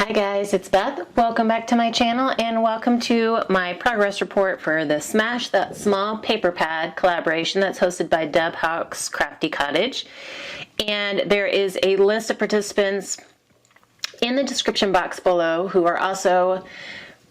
Hi guys, it's Beth. Welcome back to my channel and welcome to my progress report for the Smash That Small Paper Pad collaboration that's hosted by Deb Hawk's Crafty Cottage. And there is a list of participants in the description box below who are also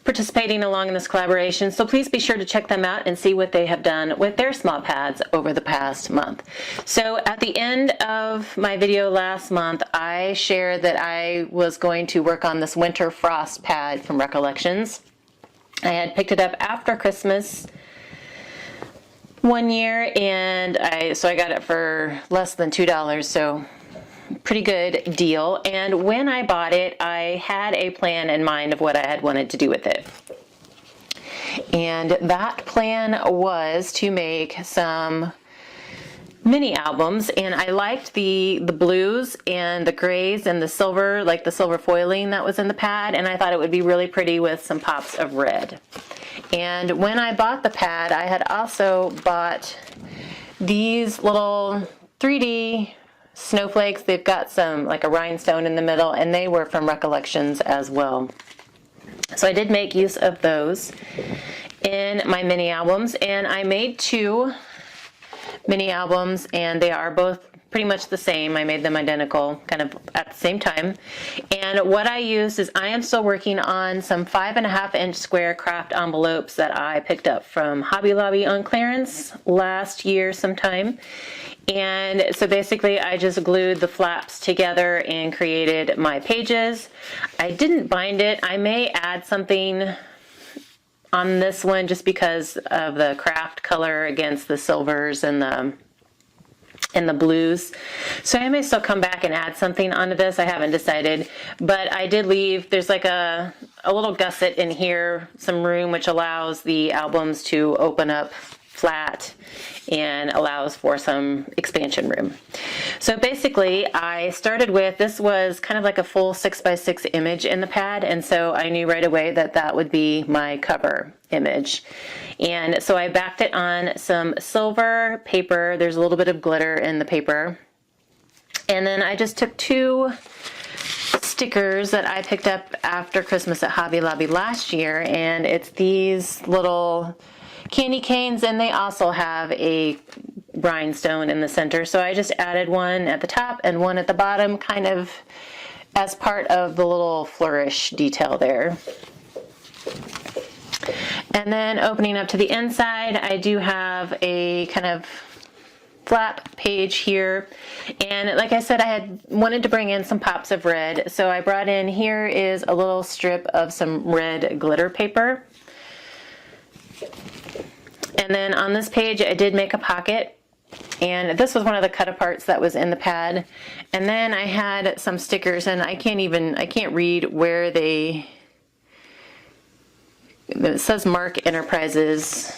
participating along in this collaboration, so please be sure to check them out and see what they have done with their small pads over the past month. So at the end of my video last month, I shared that I was going to work on this winter frost pad from Recollections. I had picked it up after Christmas one year, and I got it for less than $2, so pretty good deal. And when I bought it, I had a plan in mind of what I had wanted to do with it. And that plan was to make some mini albums, and I liked the blues and the grays and the silver, like the silver foiling that was in the pad, and I thought it would be really pretty with some pops of red. And when I bought the pad, I had also bought these little 3D snowflakes. They've got some, like a rhinestone in the middle, and they were from Recollections as well. So I did make use of those in my mini albums, and I made two mini albums, and they are both pretty much the same. I made them identical kind of at the same time. And what I used is I am still working on some 5.5-inch square craft envelopes that I picked up from Hobby Lobby on clearance last year sometime. And so basically I just glued the flaps together and created my pages. I didn't bind it. I may add something on this one just because of the craft color against the silvers and the blues. So I may still come back and add something onto this. I haven't decided, but I did leave, there's like a little gusset in here, some room which allows the albums to open up flat and allows for some expansion room. So basically I started with, this was kind of like a full 6x6 image in the pad, and so I knew right away that that would be my cover image. And so I backed it on some silver paper. There's a little bit of glitter in the paper. And then I just took two stickers that I picked up after Christmas at Hobby Lobby last year, and it's these little candy canes, and they also have a rhinestone in the center. So I just added one at the top and one at the bottom, kind of as part of the little flourish detail there. And then opening up to the inside, I do have a kind of flap page here, and like I said, I had wanted to bring in some pops of red, so I brought in, here is a little strip of some red glitter paper. And then on this page I did make a pocket, and this was one of the cut aparts that was in the pad. And then I had some stickers, and I can't read where it says Mark Enterprises,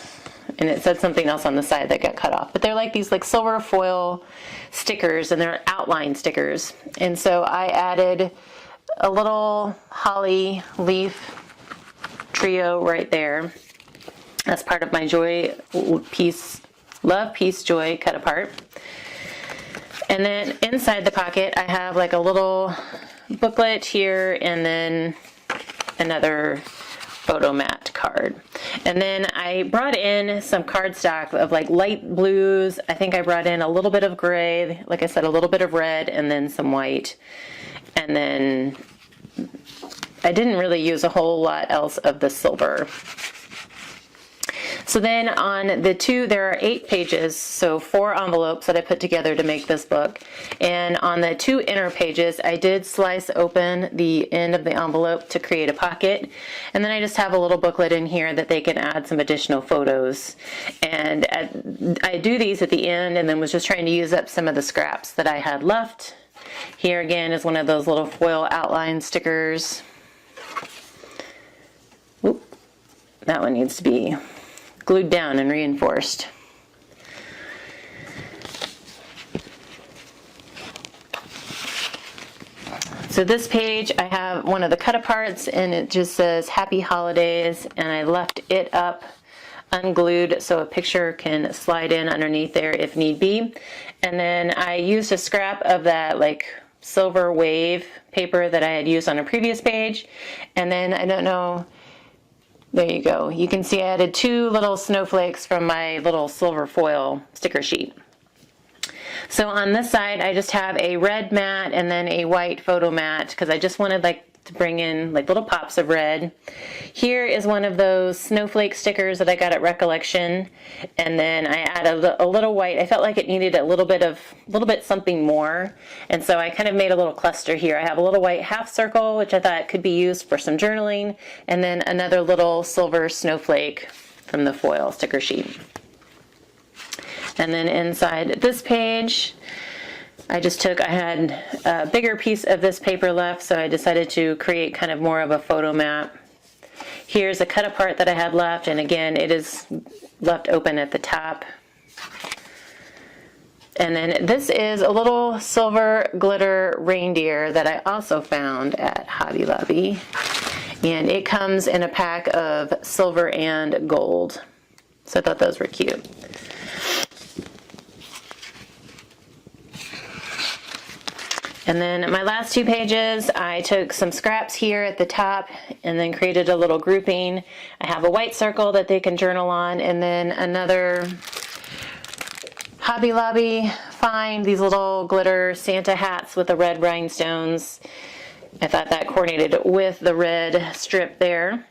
and it said something else on the side that got cut off, but they're like these like silver foil stickers, and they're outline stickers. And so I added a little holly leaf trio right there. That's part of my joy piece, love, peace, joy cut apart. And then inside the pocket I have like a little booklet here, and then another photo mat card. And then I brought in some cardstock of like light blues. I think I brought in a little bit of gray, like I said, a little bit of red, and then some white. And then I didn't really use a whole lot else of the silver. So then on the two, there are 8 pages, so 4 envelopes that I put together to make this book. And on the 2 inner pages, I did slice open the end of the envelope to create a pocket. And then I just have a little booklet in here that they can add some additional photos. And I do these at the end, and then was just trying to use up some of the scraps that I had left. Here again is one of those little foil outline stickers. Oop, that one needs to be glued down and reinforced. So this page, I have one of the cut aparts, and it just says Happy Holidays, and I left it up unglued so a picture can slide in underneath there if need be. And then I used a scrap of that like silver wave paper that I had used on a previous page. And then, I don't know, there you go. You can see I added 2 little snowflakes from my little silver foil sticker sheet. So on this side, I just have a red mat and then a white photo mat because I just wanted like to bring in like little pops of red. Here is one of those snowflake stickers that I got at Recollection, and then I added a little white. I felt like it needed a little bit something more, and so I kind of made a little cluster here. I have a little white half circle, which I thought could be used for some journaling, and then another little silver snowflake from the foil sticker sheet. And then inside this page, I had a bigger piece of this paper left, so I decided to create kind of more of a photo mat. Here's a cut apart that I had left, and again, it is left open at the top. And then this is a little silver glitter reindeer that I also found at Hobby Lobby, and it comes in a pack of silver and gold. So I thought those were cute. And then my last 2 pages, I took some scraps here at the top and then created a little grouping. I have a white circle that they can journal on, and then another Hobby Lobby find, these little glitter Santa hats with the red rhinestones. I thought that coordinated with the red strip there.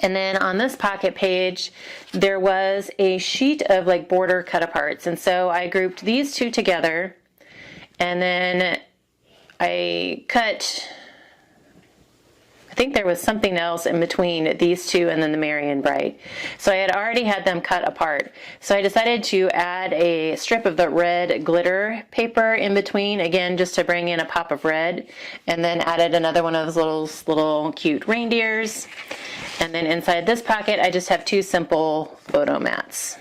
And then on this pocket page, there was a sheet of like border cut aparts, and so I grouped these 2 together. And then I cut, I think there was something else in between these 2 and then the Marian Bright. So I had already had them cut apart. So I decided to add a strip of the red glitter paper in between, again, just to bring in a pop of red. And then added another one of those little cute reindeers. And then inside this pocket, I just have 2 simple photo mats.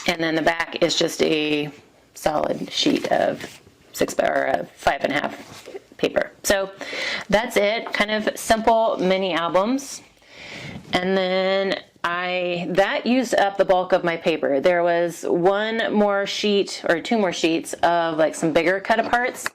And then the back is just a solid sheet of 5.5 paper. So that's it, kind of simple mini albums. And then that used up the bulk of my paper. There was 1 more sheet or 2 more sheets of like some bigger cut aparts.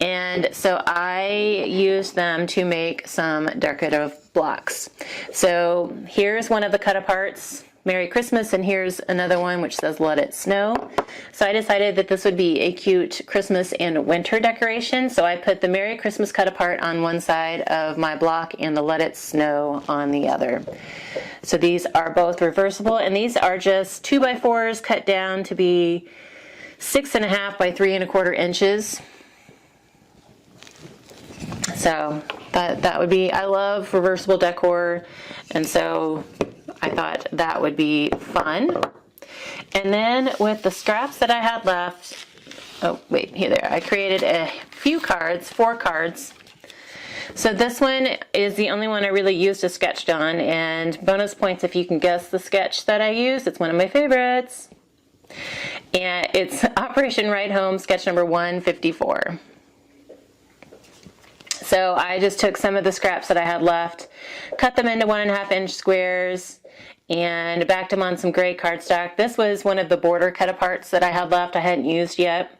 And so I used them to make some decorative blocks. So here's one of the cut aparts, Merry Christmas, and here's another one which says Let It Snow. So I decided that this would be a cute Christmas and winter decoration, so I put the Merry Christmas cut apart on one side of my block and the Let It Snow on the other. So these are both reversible, and these are just 2x4s cut down to be 6.5 by 3.25 inches. So that would be, I love reversible decor, and so I thought that would be fun. And then with the scraps that I had left, oh wait, there, I created a few cards, 4 cards. So this one is the only one I really used a sketch on, and bonus points if you can guess the sketch that I used. It's one of my favorites. And it's Operation Ride Home, sketch number 154. So I just took some of the scraps that I had left, cut them into 1.5 inch squares, and backed them on some gray cardstock. This was one of the border cut aparts that I had left I hadn't used yet.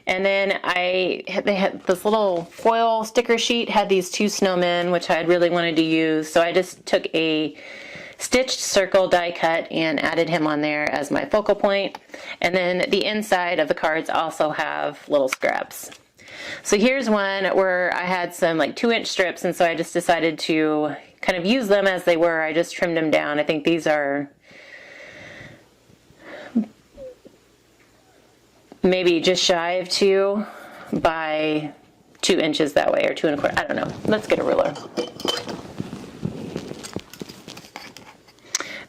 And then they had this little foil sticker sheet, had these 2 snowmen, which I had really wanted to use. So I just took a stitched circle die cut and added him on there as my focal point. And then the inside of the cards also have little scraps. So here's one where I had some like 2-inch strips, and so I just decided to kind of use them as they were. I just trimmed them down. I think these are maybe just shy of 2 by 2 inches that way, or 2.25. I don't know. Let's get a ruler.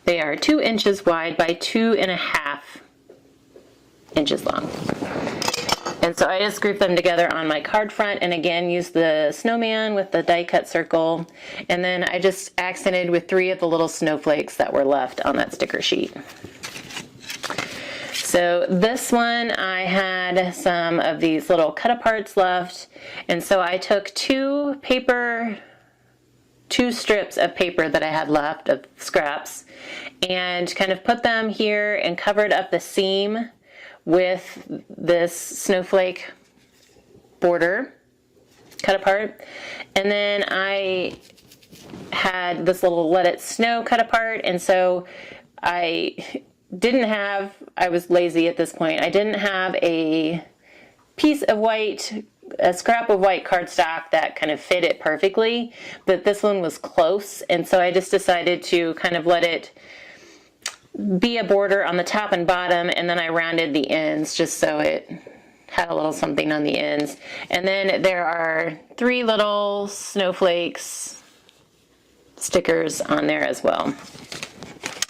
They are 2 inches wide by 2.5 inches long. And so I just grouped them together on my card front, and again used the snowman with the die cut circle, and then I just accented with 3 of the little snowflakes that were left on that sticker sheet. So this one, I had some of these little cut aparts left, and so I took 2 strips of paper that I had left of scraps, and kind of put them here and covered up the seam with this snowflake border cut apart. And then I had this little Let It Snow cut apart, and so I was lazy at this point. I didn't have a piece of white, a scrap of white cardstock that kind of fit it perfectly, but this one was close, and so I just decided to kind of let it be a border on the top and bottom, and then I rounded the ends just so it had a little something on the ends. And then there are 3 little snowflakes stickers on there as well.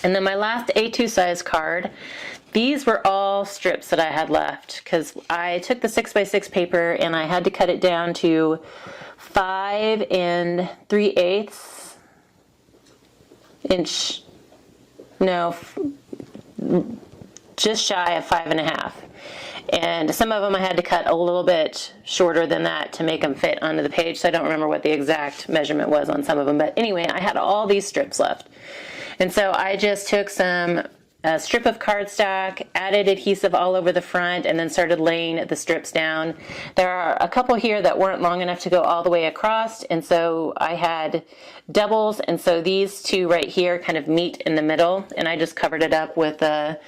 And then my last A2 size card, these were all strips that I had left because I took the 6x6 paper and I had to cut it down to 5 3/8 inch, no, just shy of 5.5. And some of them I had to cut a little bit shorter than that to make them fit onto the page, so I don't remember what the exact measurement was on some of them. But anyway, I had all these strips left. And so I just took a strip of cardstock, added adhesive all over the front, and then started laying the strips down. There are a couple here that weren't long enough to go all the way across, and so I had doubles, and so these 2 right here kind of meet in the middle, and I just covered it up with the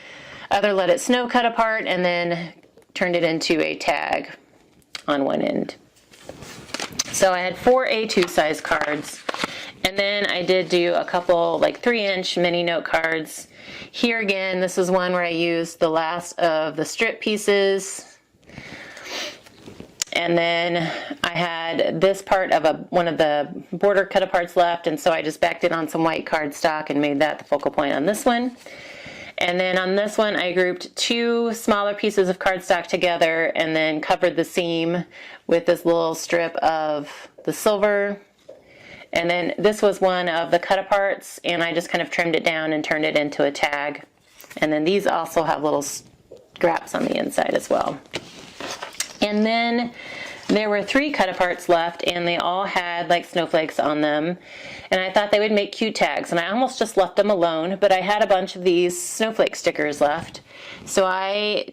other Let It Snow cut apart and then turned it into a tag on one end. So I had 4 A2 size cards, and then I did do a couple like 3-inch mini note cards. Here again, this is one where I used the last of the strip pieces, and then I had this part of one of the border cut aparts left, and so I just backed it on some white cardstock and made that the focal point on this one. And then on this one, I grouped 2 smaller pieces of cardstock together and then covered the seam with this little strip of the silver. And then this was one of the cut aparts, and I just kind of trimmed it down and turned it into a tag. And then these also have little scraps on the inside as well. And then there were 3 cut aparts left, and they all had like snowflakes on them. And I thought they would make cute tags, and I almost just left them alone, but I had a bunch of these snowflake stickers left. So I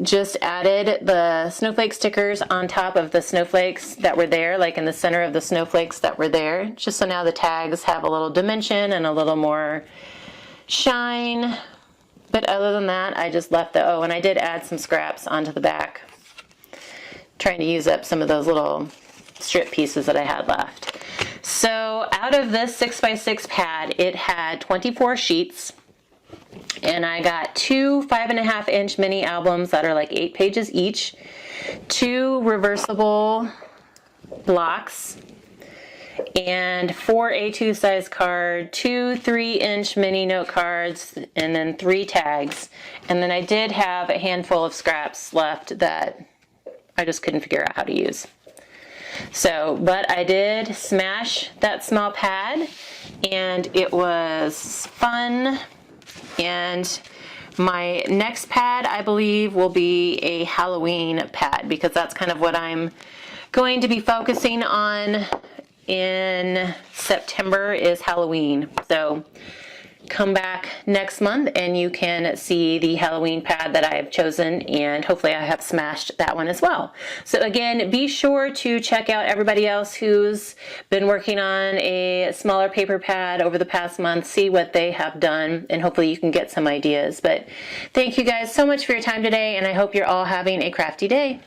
just added the snowflake stickers on top of the snowflakes that were there, like in the center of the snowflakes that were there, just so now the tags have a little dimension and a little more shine. But other than that, I just left and I did add some scraps onto the back, trying to use up some of those little strip pieces that I had left. So out of this 6x6 pad, it had 24 sheets, and I got 2 5.5-inch mini albums that are like 8 pages each, 2 reversible blocks, and 4 A2 size card, 2 3-inch mini note cards, and then 3 tags. And then I did have a handful of scraps left that I just couldn't figure out how to use. So, but I did smash that small pad, and it was fun. And my next pad, I believe, will be a Halloween pad, because that's kind of what I'm going to be focusing on in September, is Halloween. So come back next month and you can see the Halloween pad that I have chosen, and hopefully I have smashed that one as well. So again, be sure to check out everybody else who's been working on a smaller paper pad over the past month, see what they have done, and hopefully you can get some ideas. But thank you guys so much for your time today, and I hope you're all having a crafty day.